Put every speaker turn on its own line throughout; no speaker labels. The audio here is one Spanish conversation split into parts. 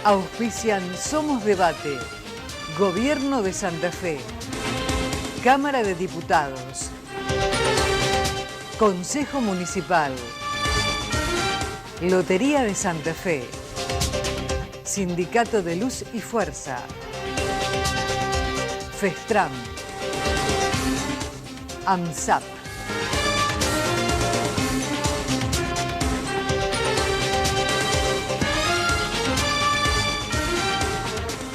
Auspician Somos Debate, Gobierno de Santa Fe, Cámara de Diputados, Consejo Municipal, Lotería de Santa Fe, Sindicato de Luz y Fuerza, Festram, AMSAP.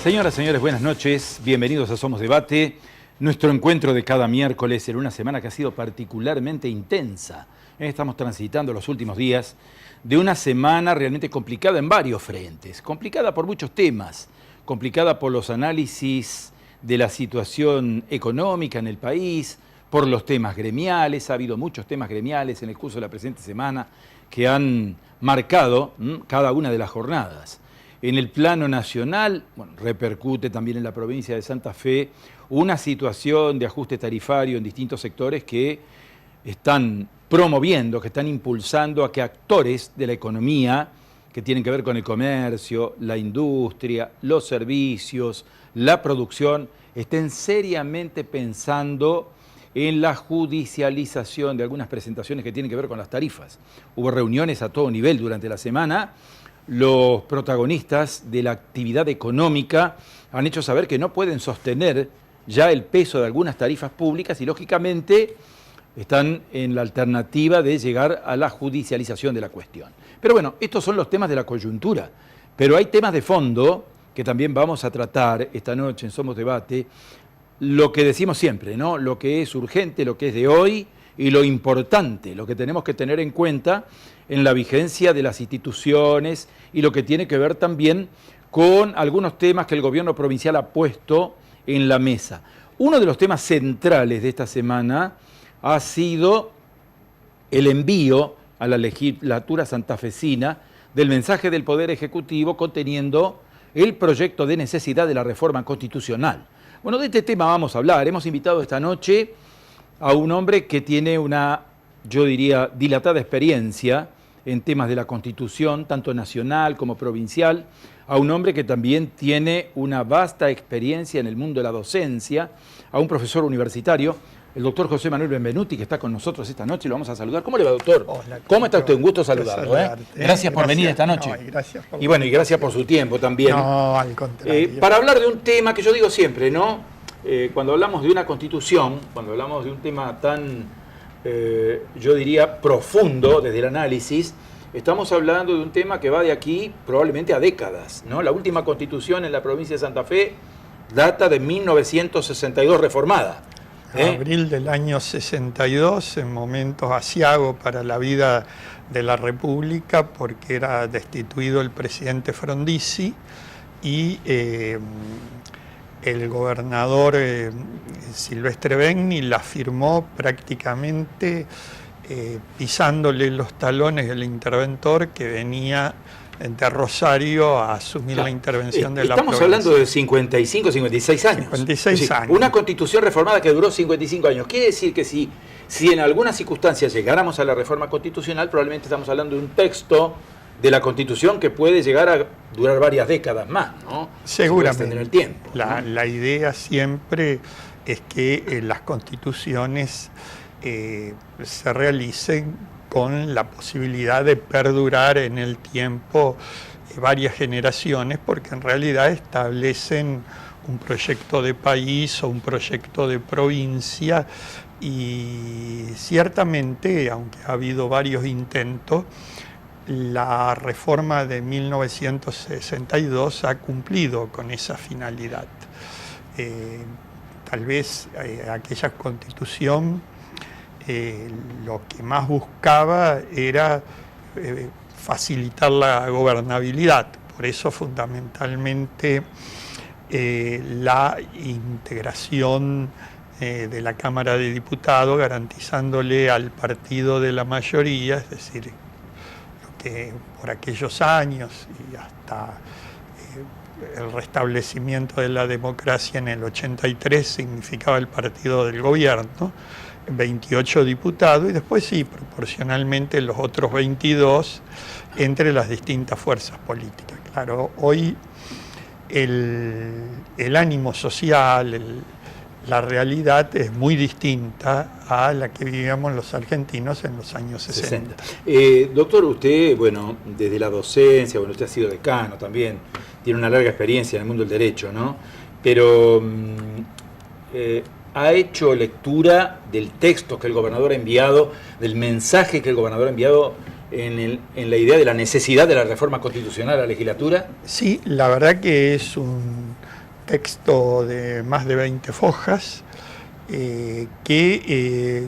Señoras, señores, buenas noches. Bienvenidos a Somos Debate. Nuestro encuentro de cada miércoles en una semana que ha sido particularmente intensa. Estamos transitando los últimos días de una semana realmente complicada en varios frentes. Complicada por muchos temas. Complicada por los análisis de la situación económica en el país, por los temas gremiales. Ha habido muchos temas gremiales en el curso de la presente semana que han marcado cada una de las jornadas. En el plano nacional, repercute también en la provincia de Santa Fe una situación de ajuste tarifario en distintos sectores que están promoviendo, que están impulsando a que actores de la economía que tienen que ver con el comercio, la industria, los servicios, la producción, estén seriamente pensando en la judicialización de algunas presentaciones que tienen que ver con las tarifas. Hubo reuniones a todo nivel durante la semana. Los protagonistas de la actividad económica han hecho saber que no pueden sostener ya el peso de algunas tarifas públicas y, lógicamente, están en la alternativa de llegar a la judicialización de la cuestión. Pero bueno, estos son los temas de la coyuntura. Pero hay temas de fondo que también vamos a tratar esta noche en Somos Debate. Lo que decimos siempre, ¿no? Lo que es urgente, lo que es de hoy y lo importante, lo que tenemos que tener en cuenta en la vigencia de las instituciones y lo que tiene que ver también con algunos temas que el gobierno provincial ha puesto en la mesa. Uno de los temas centrales de esta semana ha sido el envío a la legislatura santafesina del mensaje del Poder Ejecutivo conteniendo el proyecto de necesidad de la reforma constitucional. Bueno, de este tema vamos a hablar. Hemos invitado esta noche a un hombre que tiene una, yo diría, dilatada experiencia en temas de la Constitución, tanto nacional como provincial, a un hombre que también tiene una vasta experiencia en el mundo de la docencia, a un profesor universitario, el doctor José Manuel Benvenuti, que está con nosotros esta noche, lo vamos a saludar. ¿Cómo le va, doctor?
Hola,
¿Cómo está usted? Un gusto saludarlo. Gracias por venir esta noche.
No, gracias por
y bueno, y gracias por su tiempo también.
No, al contrario.
Para hablar de un tema que yo digo siempre, ¿no? Cuando hablamos de una constitución, cuando hablamos de un tema tan, yo diría, profundo desde el análisis, estamos hablando de un tema que va de aquí probablemente a décadas, ¿no? La última constitución en la provincia de Santa Fe data de 1962 reformada.
Abril del año 62, en momentos aciagos para la vida de la República, porque era destituido el presidente Frondizi y el gobernador Silvestre Begni la firmó prácticamente pisándole los talones del interventor que venía de Rosario a asumir la intervención de la provincia.
Estamos hablando de 55, 56 años.
56 años.
Una constitución reformada que duró 55 años. Quiere decir que si en algunas circunstancias llegáramos a la reforma constitucional, probablemente estamos hablando de un texto de la Constitución que puede llegar a durar varias décadas más, ¿no?
Seguramente.
En el tiempo.
La idea siempre es que las constituciones se realicen con la posibilidad de perdurar en el tiempo varias generaciones, porque en realidad establecen un proyecto de país o un proyecto de provincia y ciertamente, aunque ha habido varios intentos, la reforma de 1962 ha cumplido con esa finalidad. Tal vez aquella constitución lo que más buscaba era facilitar la gobernabilidad, por eso fundamentalmente la integración de la Cámara de Diputados, garantizándole al partido de la mayoría, es decir, lo que por aquellos años y hasta el restablecimiento de la democracia en el 83 significaba el partido del gobierno, 28 diputados y después sí, proporcionalmente los otros 22 entre las distintas fuerzas políticas. Claro, hoy el ánimo social, la realidad es muy distinta a la que vivíamos los argentinos en los años 60.
Doctor, usted, bueno, desde la docencia, bueno, usted ha sido decano también, tiene una larga experiencia en el mundo del derecho, ¿no? Pero ha hecho lectura del texto que el gobernador ha enviado, del mensaje que el gobernador ha enviado en la idea de la necesidad de la reforma constitucional a la legislatura.
Sí, la verdad que es un texto de más de 20 fojas que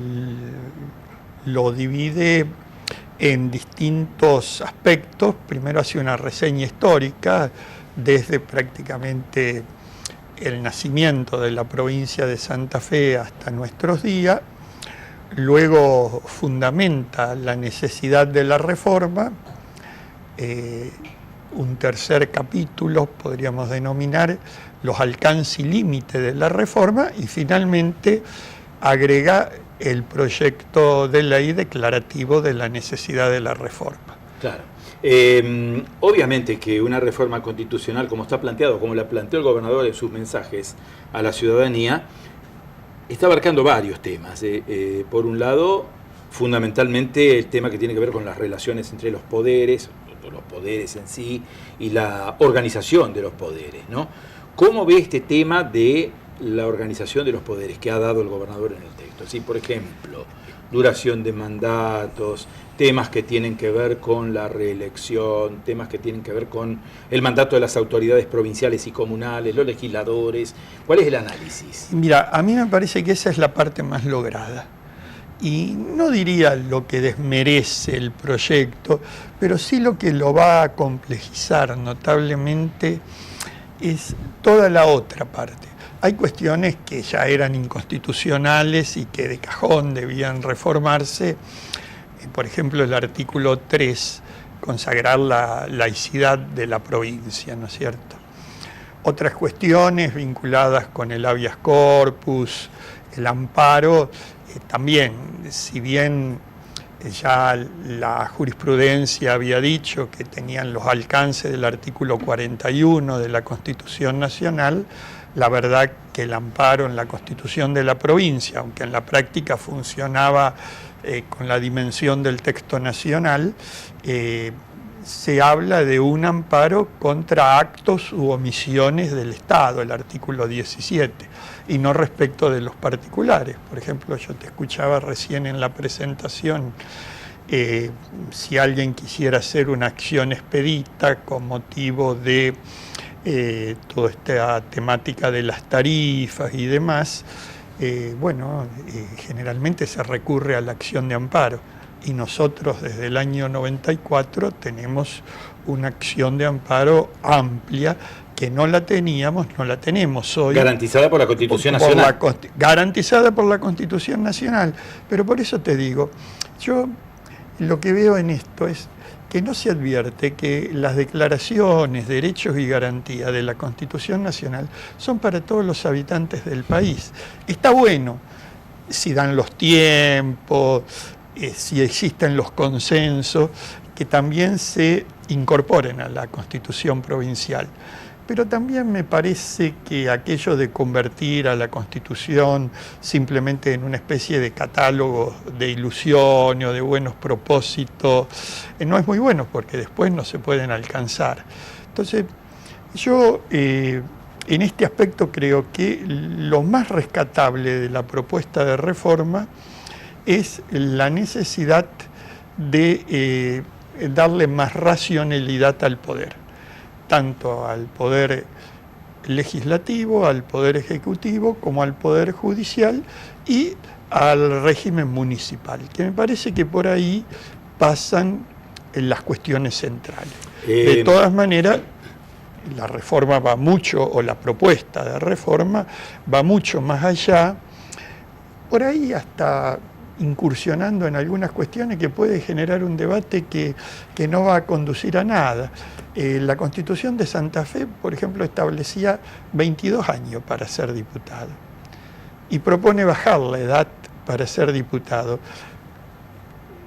lo divide en distintos aspectos. Primero hace una reseña histórica desde prácticamente el nacimiento de la provincia de Santa Fe hasta nuestros días. Luego fundamenta la necesidad de la reforma. Un tercer capítulo podríamos denominar los alcances y límites de la reforma, y finalmente agrega el proyecto de ley declarativo de la necesidad de la reforma.
Claro. Obviamente que una reforma constitucional, como está planteado, como la planteó el gobernador en sus mensajes a la ciudadanía, está abarcando varios temas. Por un lado, fundamentalmente el tema que tiene que ver con las relaciones entre los poderes en sí y la organización de los poderes, ¿no? ¿Cómo ve este tema de la organización de los poderes que ha dado el gobernador en el texto? ¿Sí? Por ejemplo, duración de mandatos, temas que tienen que ver con la reelección, temas que tienen que ver con el mandato de las autoridades provinciales y comunales, los legisladores. ¿Cuál es el análisis?
Mira, a mí me parece que esa es la parte más lograda. Y no diría lo que desmerece el proyecto, pero sí lo que lo va a complejizar notablemente es toda la otra parte. Hay cuestiones que ya eran inconstitucionales y que de cajón debían reformarse. Por ejemplo, el artículo 3, consagrar la laicidad de la provincia, ¿no es cierto? Otras cuestiones vinculadas con el habeas corpus, el amparo, también, si bien ya la jurisprudencia había dicho que tenían los alcances del artículo 41 de la Constitución Nacional, la verdad que el amparo en la Constitución de la provincia, aunque en la práctica funcionaba con la dimensión del texto nacional, se habla de un amparo contra actos u omisiones del Estado, el artículo 17, y no respecto de los particulares. Por ejemplo, yo te escuchaba recién en la presentación, si alguien quisiera hacer una acción expedita con motivo de toda esta temática de las tarifas y demás, generalmente se recurre a la acción de amparo. Y nosotros desde el año 94 tenemos una acción de amparo amplia que no la tenemos hoy.
Garantizada por la Constitución Nacional.
Garantizada por la Constitución Nacional. Pero por eso te digo, yo lo que veo en esto es que no se advierte que las declaraciones, derechos y garantías de la Constitución Nacional son para todos los habitantes del país. Está bueno si dan los tiempos, si existen los consensos, que también se incorporen a la Constitución provincial. Pero también me parece que aquello de convertir a la Constitución simplemente en una especie de catálogo de ilusiones o de buenos propósitos no es muy bueno, porque después no se pueden alcanzar. Entonces, yo en este aspecto creo que lo más rescatable de la propuesta de reforma es la necesidad de darle más racionalidad al poder, tanto al poder legislativo, al poder ejecutivo, como al poder judicial y al régimen municipal, que me parece que por ahí pasan las cuestiones centrales. De todas maneras, la reforma va mucho, o la propuesta de reforma va mucho más allá, por ahí hasta incursionando en algunas cuestiones que puede generar un debate que no va a conducir a nada. La Constitución de Santa Fe, por ejemplo, establecía 22 años para ser diputado y propone bajar la edad para ser diputado.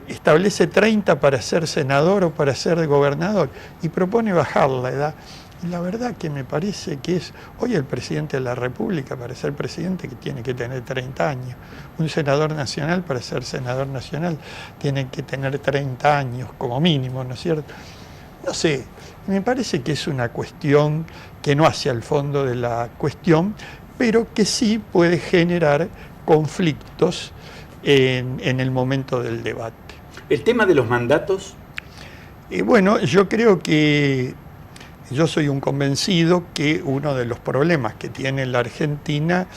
establece 30 para ser senador o para ser gobernador y propone bajar la edad. Y la verdad que me parece que es hoy el presidente de la República, para ser presidente, que tiene que tener 30 años. Un senador nacional, para ser senador nacional, tiene que tener 30 años como mínimo, ¿no es cierto? No sé, me parece que es una cuestión que no hace al fondo de la cuestión, pero que sí puede generar conflictos en el momento del debate.
¿El tema de los mandatos?
Bueno, yo creo que yo soy un convencido que uno de los problemas que tiene la Argentina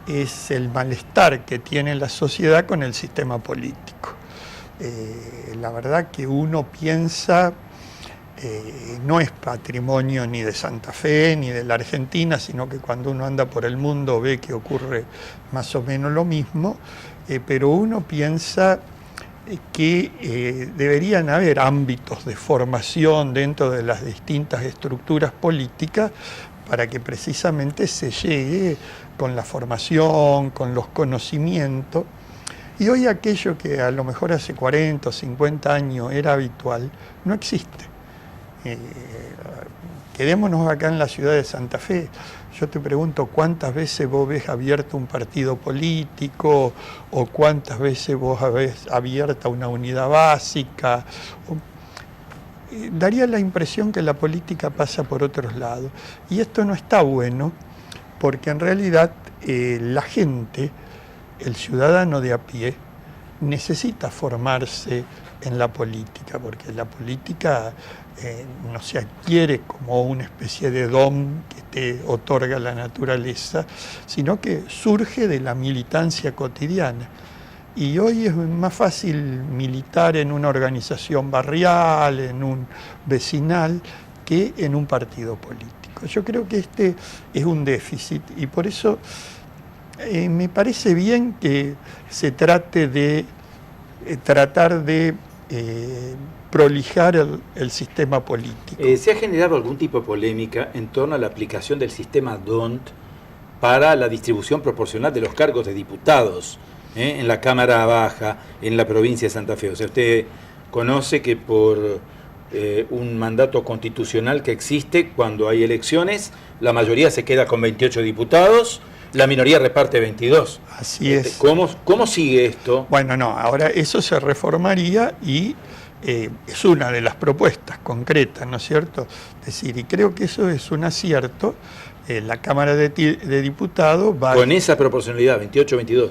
es el malestar que tiene la sociedad con el sistema político. La verdad que uno piensa, no es patrimonio ni de Santa Fe ni de la Argentina, sino que cuando uno anda por el mundo ve que ocurre más o menos lo mismo, pero uno piensa que deberían haber ámbitos de formación dentro de las distintas estructuras políticas para que precisamente se llegue con la formación, con los conocimientos. Y hoy aquello que a lo mejor hace 40 o 50 años era habitual, no existe. Quedémonos acá en la ciudad de Santa Fe. Yo te pregunto, ¿cuántas veces vos ves abierto un partido político o cuántas veces vos ves abierta una unidad básica? Daría la impresión que la política pasa por otros lados. Y esto no está bueno porque en realidad la gente, el ciudadano de a pie, necesita formarse en la política, porque la política no se adquiere como una especie de don que te otorga la naturaleza, sino que surge de la militancia cotidiana. Y hoy es más fácil militar en una organización barrial, en un vecinal, que en un partido político. Yo creo que este es un déficit y por eso me parece bien que se trate de tratar de prolijar el sistema político.
¿Se ha generado algún tipo de polémica en torno a la aplicación del sistema DONT para la distribución proporcional de los cargos de diputados en la Cámara Baja, en la provincia de Santa Fe? O sea, usted conoce que por un mandato constitucional que existe, cuando hay elecciones, la mayoría se queda con 28 diputados, la minoría reparte 22.
Así es.
¿Cómo sigue esto?
Bueno, no, ahora eso se reformaría y es una de las propuestas concretas, ¿no es cierto? Es decir, y creo que eso es un acierto. La Cámara de Diputados va...
Con esa proporcionalidad, 28-22.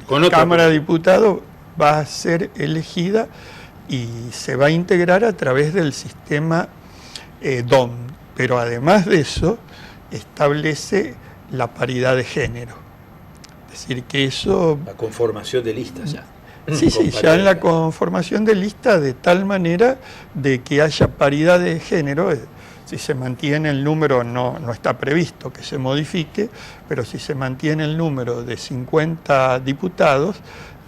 La Cámara de Diputados va a ser elegida y se va a integrar a través del sistema DON. Pero además de eso, establece la paridad de género. Es decir, que eso...
La conformación de listas ya.
Sí, ya en la conformación de listas de tal manera de que haya paridad de género. Si se mantiene el número, no está previsto que se modifique, pero si se mantiene el número de 50 diputados,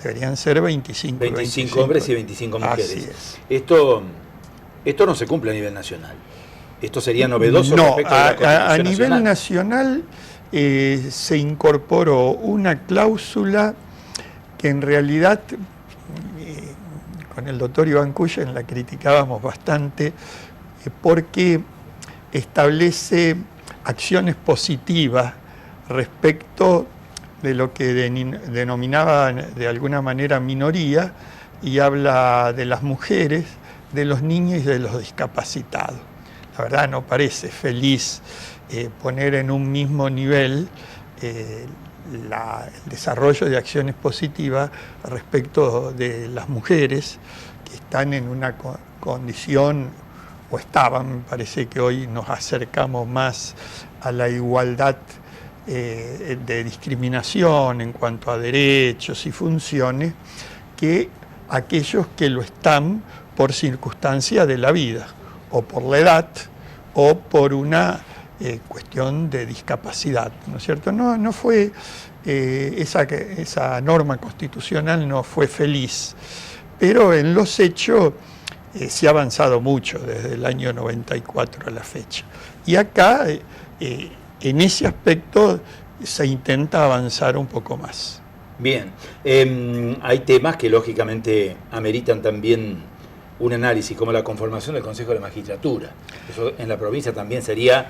deberían ser 25.
25 hombres y 25 mujeres.
Así es.
Esto no se cumple a nivel nacional. Esto sería novedoso
no,
respecto a la Constitución
a nivel
nacional.
se incorporó una cláusula que en realidad con el doctor Iván Cullen la criticábamos bastante porque establece acciones positivas respecto de lo que denominaba de alguna manera minoría y habla de las mujeres, de los niños y de los discapacitados. La verdad no parece feliz poner en un mismo nivel el desarrollo de acciones positivas respecto de las mujeres que están en una condición, o estaban, me parece que hoy nos acercamos más a la igualdad de discriminación en cuanto a derechos y funciones, que aquellos que lo están por circunstancia de la vida, o por la edad, o por una cuestión de discapacidad, ¿no es cierto? No fue, esa norma constitucional no fue feliz, pero en los hechos se ha avanzado mucho desde el año 94 a la fecha. Y acá, en ese aspecto, se intenta avanzar un poco más.
Bien, hay temas que lógicamente ameritan también un análisis, como la conformación del Consejo de la Magistratura. Eso en la provincia también sería,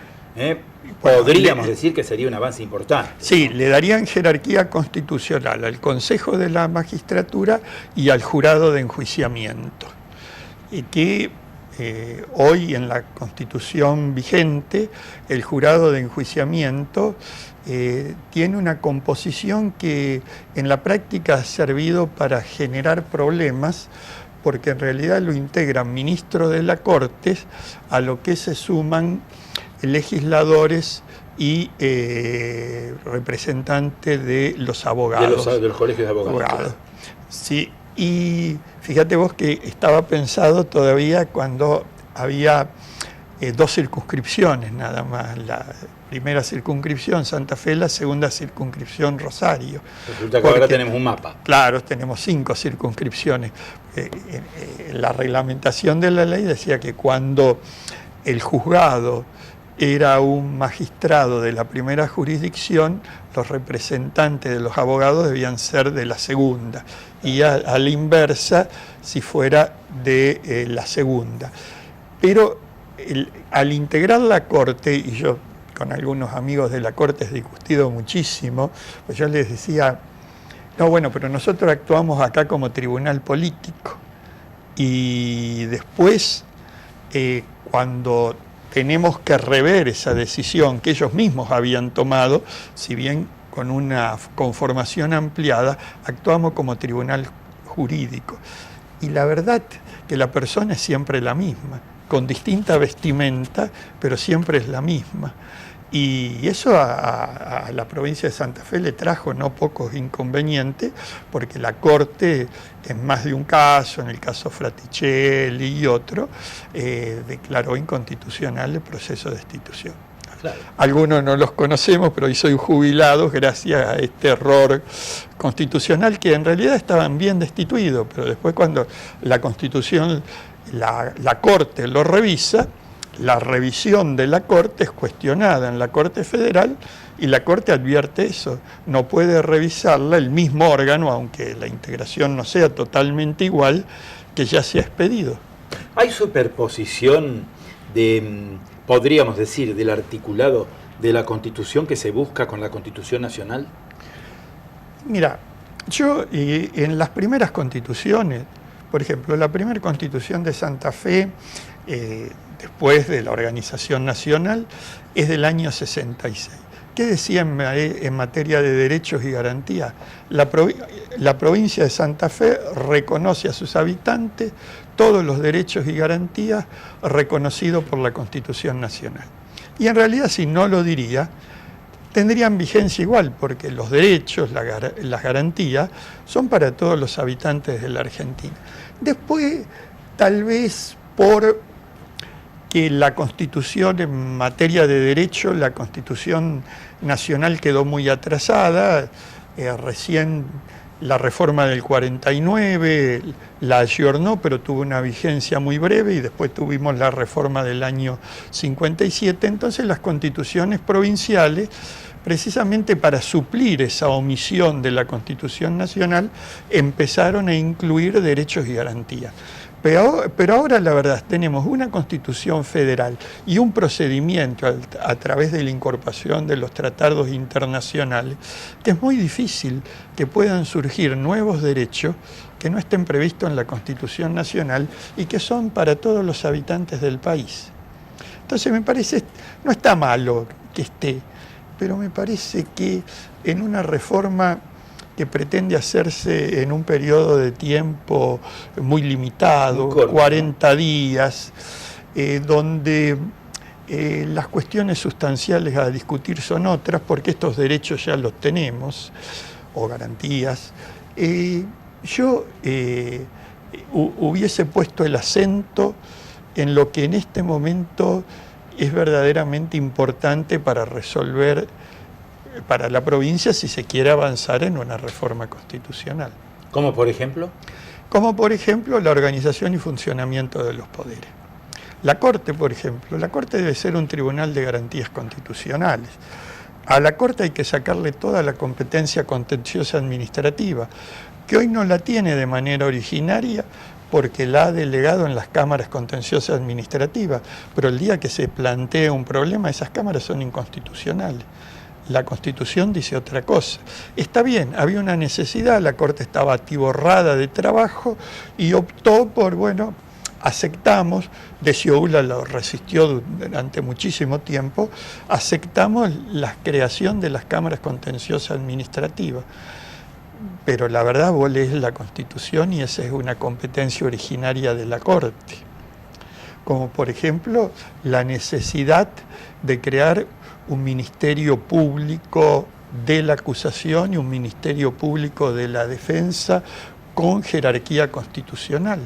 podríamos decir que sería un avance importante.
Sí, le darían jerarquía constitucional al Consejo de la Magistratura y al Jurado de Enjuiciamiento. Y que hoy en la Constitución vigente, el Jurado de Enjuiciamiento tiene una composición que en la práctica ha servido para generar problemas, porque en realidad lo integran ministros de la Corte, a lo que se suman legisladores y representantes de los abogados.
De los colegios de abogados.
Sí, y fíjate vos que estaba pensado todavía cuando había dos circunscripciones nada más, la primera circunscripción Santa Fe, la segunda circunscripción Rosario.
Resulta que ahora tenemos un mapa.
Claro, tenemos 5 circunscripciones. La reglamentación de la ley decía que cuando el juzgado era un magistrado de la primera jurisdicción, los representantes de los abogados debían ser de la segunda, y a la inversa si fuera de la segunda. Pero al integrar la Corte, y yo con algunos amigos de la Corte he discutido muchísimo, pues yo les decía, no, bueno, pero nosotros actuamos acá como tribunal político, y después cuando tenemos que rever esa decisión que ellos mismos habían tomado, si bien con una conformación ampliada, actuamos como tribunal jurídico. Y la verdad que la persona es siempre la misma, con distinta vestimenta, pero siempre es la misma. Y eso a la provincia de Santa Fe le trajo no pocos inconvenientes, porque la Corte, en más de un caso, en el caso Fraticelli y otro, declaró inconstitucional el proceso de destitución. Claro. Algunos no los conocemos, pero hoy soy jubilados gracias a este error constitucional, que en realidad estaban bien destituidos, pero después cuando la Constitución, la Corte lo revisa, la revisión de la Corte es cuestionada en la Corte Federal y la Corte advierte eso. No puede revisarla el mismo órgano, aunque la integración no sea totalmente igual, que ya se ha expedido.
¿Hay superposición de, podríamos decir, del articulado de la Constitución que se busca con la Constitución Nacional?
Mira, yo en las primeras constituciones, por ejemplo, la primera Constitución de Santa Fe, después de la Organización Nacional, es del año 66. ¿Qué decía en materia de derechos y garantías? La provincia de Santa Fe reconoce a sus habitantes todos los derechos y garantías reconocidos por la Constitución Nacional. Y en realidad, si no lo diría, tendrían vigencia igual, porque los derechos, las garantías, son para todos los habitantes de la Argentina. Después, tal vez por que la Constitución en materia de derecho, la Constitución Nacional quedó muy atrasada, recién la reforma del 49 la ayornó, pero tuvo una vigencia muy breve, y después tuvimos la reforma del año 57, entonces las constituciones provinciales, precisamente para suplir esa omisión de la Constitución Nacional, empezaron a incluir derechos y garantías. Pero ahora la verdad tenemos una Constitución federal y un procedimiento a través de la incorporación de los tratados internacionales, que es muy difícil que puedan surgir nuevos derechos que no estén previstos en la Constitución Nacional y que son para todos los habitantes del país. Entonces me parece, no está malo que esté, pero me parece que en una reforma que pretende hacerse en un periodo de tiempo muy limitado, muy corto, 40 días, donde las cuestiones sustanciales a discutir son otras, porque estos derechos ya los tenemos, o garantías. Yo hubiese puesto el acento en lo que en este momento es verdaderamente importante para resolver para la provincia si se quiere avanzar en una reforma constitucional.
¿Cómo por ejemplo?
Como por ejemplo la organización y funcionamiento de los poderes. La Corte, por ejemplo, la Corte debe ser un tribunal de garantías constitucionales, a la Corte hay que sacarle toda la competencia contenciosa administrativa, que hoy no la tiene de manera originaria porque la ha delegado en las cámaras contenciosas administrativas, pero el día que se plantee un problema, esas cámaras son inconstitucionales. La Constitución dice otra cosa. Está bien, había una necesidad, la Corte estaba atiborrada de trabajo y optó por, bueno, aceptamos, de Sciogula lo resistió durante muchísimo tiempo, aceptamos la creación de las cámaras contenciosas administrativas. Pero la verdad, vos lees la Constitución y esa es una competencia originaria de la Corte. Como por ejemplo, la necesidad de crear un ministerio público de la acusación y un ministerio público de la defensa con jerarquía constitucional.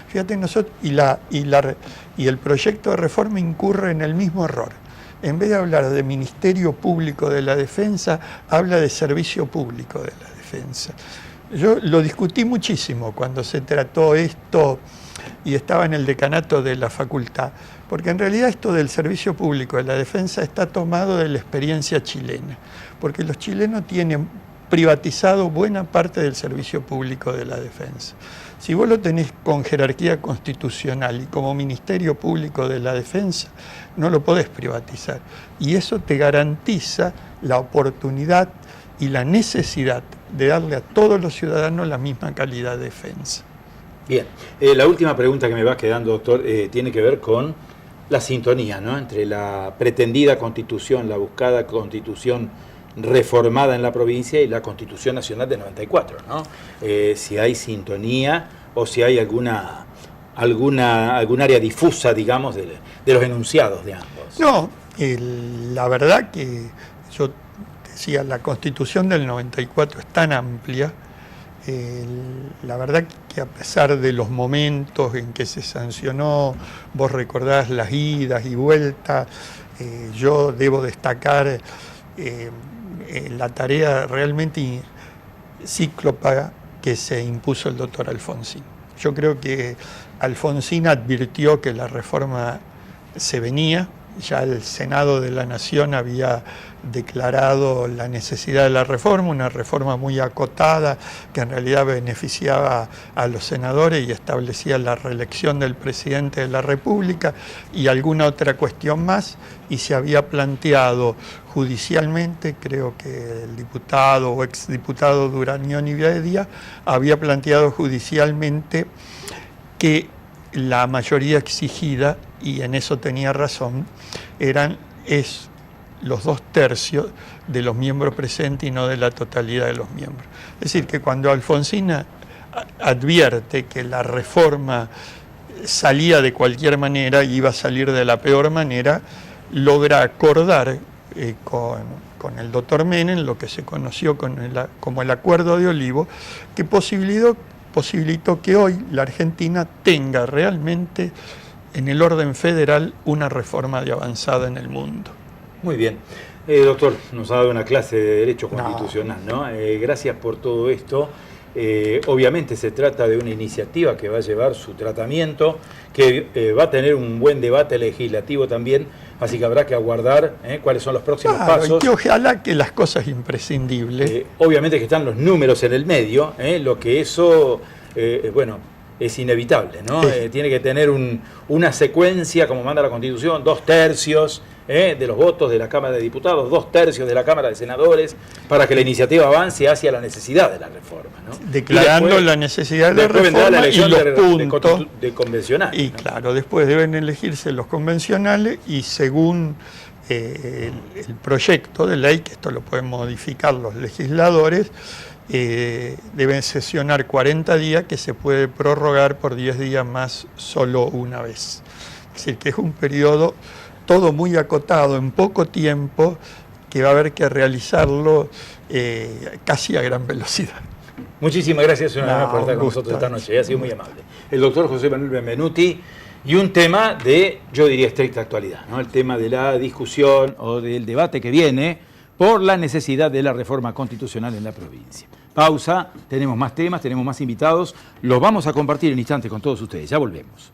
Fíjate, nosotros, y el proyecto de reforma incurre en el mismo error. En vez de hablar de Ministerio Público de la Defensa, habla de Servicio Público de la Defensa. Yo lo discutí muchísimo cuando se trató esto y estaba en el decanato de la facultad, porque en realidad esto del Servicio Público de la Defensa está tomado de la experiencia chilena, porque los chilenos tienen privatizado buena parte del Servicio Público de la Defensa. Si vos lo tenés con jerarquía constitucional y como Ministerio Público de la Defensa, no lo podés privatizar. Y eso te garantiza la oportunidad y la necesidad de darle a todos los ciudadanos la misma calidad de defensa.
Bien, la última pregunta que me va quedando, doctor, tiene que ver con la sintonía, ¿no?, entre la pretendida constitución, la buscada constitución reformada en la provincia y la Constitución Nacional de 94, ¿no? Si hay sintonía o si hay algún área difusa, digamos, de los enunciados de ambos.
No, la verdad que yo decía, la Constitución del 94 es tan amplia, la verdad que a pesar de los momentos en que se sancionó, vos recordás las idas y vueltas, yo debo destacar la tarea realmente cíclopa que se impuso el doctor Alfonsín. Yo creo que Alfonsín advirtió que la reforma se venía, ya el Senado de la Nación había declarado la necesidad de la reforma, una reforma muy acotada que en realidad beneficiaba a los senadores y establecía la reelección del presidente de la República y alguna otra cuestión más, y se había planteado judicialmente, creo que el diputado o exdiputado Duranión Ibedia había planteado judicialmente que la mayoría exigida, y en eso tenía razón, es los 2/3 de los miembros presentes y no de la totalidad de los miembros. Es decir, que cuando Alfonsín advierte que la reforma salía de cualquier manera y iba a salir de la peor manera, logra acordar con el doctor Menem lo que se conoció como el Acuerdo de Olivo, que posibilitó que hoy la Argentina tenga realmente en el orden federal una reforma de avanzada en el mundo.
Muy bien. Doctor, nos ha dado una clase de Derecho Constitucional, ¿no? Gracias por todo esto. Obviamente se trata de una iniciativa que va a llevar su tratamiento, que va a tener un buen debate legislativo también, así que habrá que aguardar cuáles son los próximos pasos.
Y ojalá que las cosas imprescindibles.
Obviamente que están los números en el medio, lo que eso, bueno, es inevitable, ¿no? Tiene que tener una secuencia, como manda la Constitución, 2/3 de los votos de la Cámara de Diputados, 2/3 de la Cámara de Senadores, para que la iniciativa avance hacia la necesidad de la reforma, ¿no?
Declarando después, la necesidad de la reforma
la
y los puntos
de convencionales.
Y ¿no? Claro, después deben elegirse los convencionales y según el proyecto de ley, que esto lo pueden modificar los legisladores, deben sesionar 40 días, que se puede prorrogar por 10 días más solo una vez. Es decir, que es un periodo todo muy acotado, en poco tiempo, que va a haber que realizarlo casi a gran velocidad.
Muchísimas gracias una vez por estar con nosotros esta noche, ha sido muy amable. El doctor José Manuel Benvenuti, y un tema de, yo diría, estricta actualidad, ¿no? El tema de la discusión o del debate que viene por la necesidad de la reforma constitucional en la provincia. Pausa, tenemos más temas, tenemos más invitados, los vamos a compartir en instantes con todos ustedes, ya volvemos.